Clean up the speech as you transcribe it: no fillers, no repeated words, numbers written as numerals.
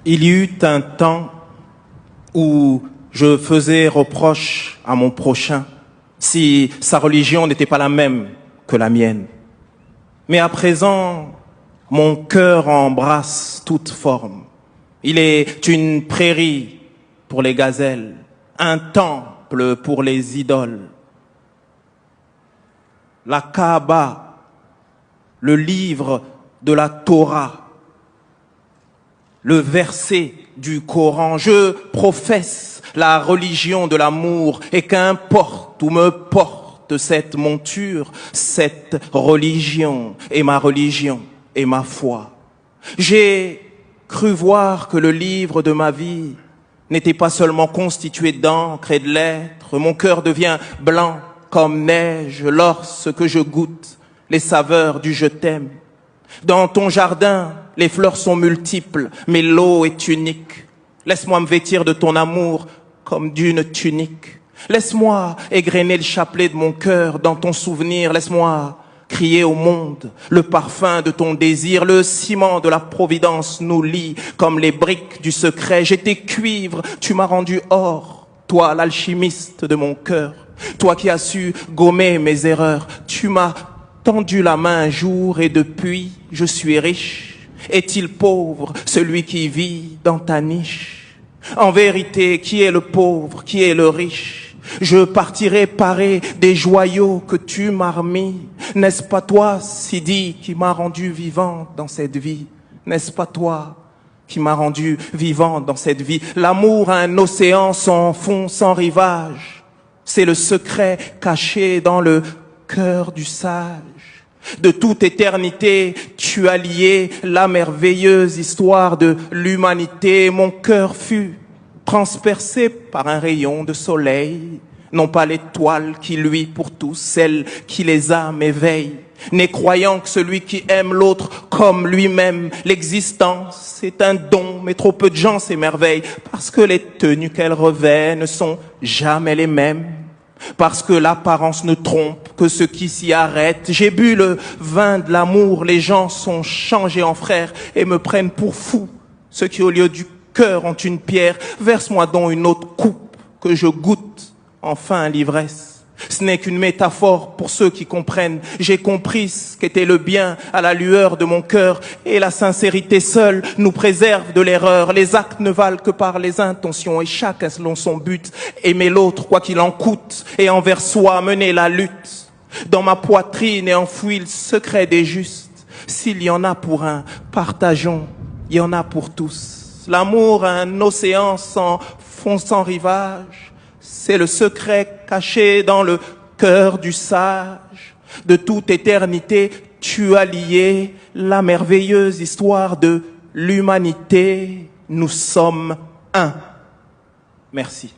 Il y eut un temps où je faisais reproche à mon prochain si sa religion n'était pas la même que la mienne. Mais à présent, mon cœur embrasse toute forme. Il est une prairie pour les gazelles, un temple pour les idoles. La Kaaba, le livre de la Torah, le verset du Coran. Je professe la religion de l'amour et qu'importe où me porte cette monture, cette religion est ma religion et ma foi. J'ai cru voir que le livre de ma vie n'était pas seulement constitué d'encre et de lettres. Mon cœur devient blanc comme neige lorsque je goûte les saveurs du je t'aime. Dans ton jardin, les fleurs sont multiples, mais l'eau est unique. Laisse-moi me vêtir de ton amour comme d'une tunique. Laisse-moi égrener le chapelet de mon cœur dans ton souvenir. Laisse-moi crier au monde le parfum de ton désir. Le ciment de la providence nous lie comme les briques du secret. J'étais cuivre, tu m'as rendu or. Toi, l'alchimiste de mon cœur. Toi qui as su gommer mes erreurs. Tu m'as tendu la main un jour et depuis, je suis riche. Est-il pauvre celui qui vit dans ta niche? En vérité, qui est le pauvre, qui est le riche? Je partirai paré des joyaux que tu m'as remis. N'est-ce pas toi, Sidi, qui m'a rendu vivant dans cette vie? N'est-ce pas toi qui m'a rendu vivant dans cette vie? L'amour a un océan sans fond, sans rivage. C'est le secret caché dans le cœur du sage. De toute éternité, tu as lié la merveilleuse histoire de l'humanité. Mon cœur fut transpercé par un rayon de soleil, non pas l'étoile qui luit pour tous, celle qui les âmes éveille, n'est croyant que celui qui aime l'autre comme lui-même. L'existence est un don, mais trop peu de gens s'émerveillent, parce que les tenues qu'elle revêt ne sont jamais les mêmes. Parce que l'apparence ne trompe que ceux qui s'y arrêtent. J'ai bu le vin de l'amour, les gens sont changés en frères et me prennent pour fou. Ceux qui au lieu du cœur ont une pierre, verse-moi donc une autre coupe que je goûte enfin l'ivresse. Ce n'est qu'une métaphore pour ceux qui comprennent. J'ai compris ce qu'était le bien à la lueur de mon cœur et la sincérité seule nous préserve de l'erreur. Les actes ne valent que par les intentions et chacun selon son but. Aimer l'autre quoi qu'il en coûte et envers soi mener la lutte. Dans ma poitrine est enfoui le secret des justes. S'il y en a pour un, partageons, il y en a pour tous. L'amour a un océan sans fond, sans rivage. C'est le secret caché dans le cœur du sage. De toute éternité, tu as lié la merveilleuse histoire de l'humanité. Nous sommes un. Merci.